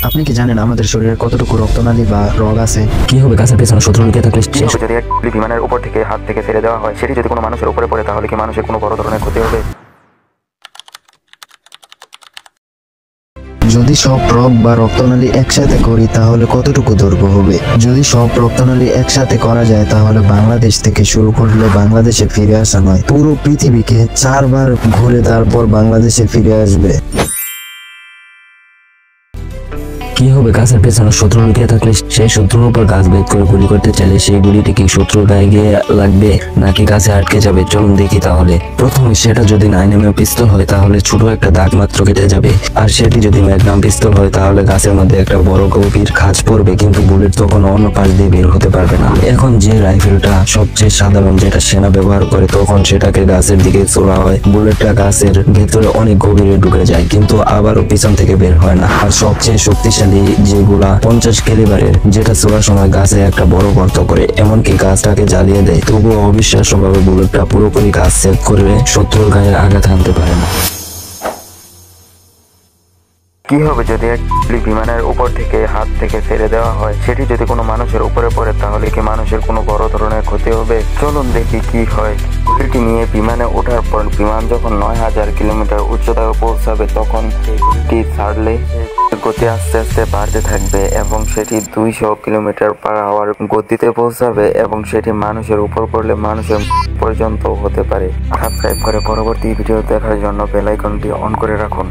আপনি কি জানেন আমাদের শরীরে কতটুকু রক্তনালী বা রগ আছে? কি হবে গাছের পেছনে শত্রু লুকিয়ে থাকলে? কি হবে যদি এক বিমানের উপর থেকে হাত থেকে ছেড়ে দেওয়া হয়, সেটি যদি কোনো মানুষের উপরে পড়ে তাহলে কি মানুষের কোনো বড় ধরনের ক্ষতি হবে? যদি সব রগ বা রক্তনালী একসাথে করি তাহলে কতটুকু দৈর্ঘ্য হবে? যদি সব রক্তনালী একসাথে করা যায় তাহলে বাংলাদেশ থেকে শুরু করলে বাংলাদেশে ফিরে আসা নয়, পুরো পৃথিবীকে 4 বার ঘুরে তারপর বাংলাদেশে ফিরে আসবে। কি হবে গাছের পেছনে শত্রু লুকিয়ে থাকলে? সেই শত্রুর উপর গাছ বেদ করে গুলি করতে চাইলে সেই গুলিটি কি শত্রুর গায়ে গিয়ে লাগবে নাকি গাছে আটকে যাবে? চলুন দেখি তাহলে। প্রথমে সেটা যদি 9mm পিস্তল হয় তাহলে ছোট একটা দাগ মাত্র কেটে যাবে, আর সেটি যদি ম্যাগনাম পিস্তল হয় তাহলে গাছের মধ্যে একটা বড় গভীর খাঁজ পড়বে, কিন্তু বুলেট তখন অন্য পাশ দিয়ে বের হতে পারবে না। এখন যে রাইফেলটা সবচেয়ে সাধারণ, যেটা সেনা ব্যবহার করে, তখন সেটাকে গাছের দিকে ছোড়া হয়। বুলেটটা গাছের ভেতরে অনেক গভীরে ঢুকে যায়, কিন্তু আবারও পিছন থেকে বের হয় না। আর সবচেয়ে শক্তিশালী যেগুলা 50 ক্যালিবারের, যেটা ছোড়ার সময় গাছে একটা বড় গর্ত করে, এমনকি গাছটাকে জ্বালিয়ে দেয়, তবুও অবিশ্বাস্যভাবে বুলেটটা পুরোপুরি গাছ সেভ করবে, শত্রুর গায়ে আঘাত হানতে পারে না। কি হবে যদি এক বিমানের উপর থেকে হাত থেকে ছেড়ে দেওয়া হয়, সেটি যদি কোনো মানুষের উপরে পড়ে তাহলে কি মানুষের কোনো বড় ধরনের ক্ষতি হবে? চলুন দেখি কি হয়। গুলিটি নিয়ে বিমানে ওঠার পর বিমান যখন 9000 কিলোমিটার উচ্চতায় পৌঁছাবে, তখন সেই গুলিটি ছাড়লে গতি আস্তে আস্তে বাড়তে থাকবে এবং সেটি 200 কিলোমিটার পার আওয়ার গতিতে পৌঁছাবে এবং সেটি মানুষের উপর পড়লে মানুষের পর্যন্ত হতে পারে। সাবস্ক্রাইব করে পরবর্তী ভিডিও দেখার জন্য বেল আইকনটি অন করে রাখুন।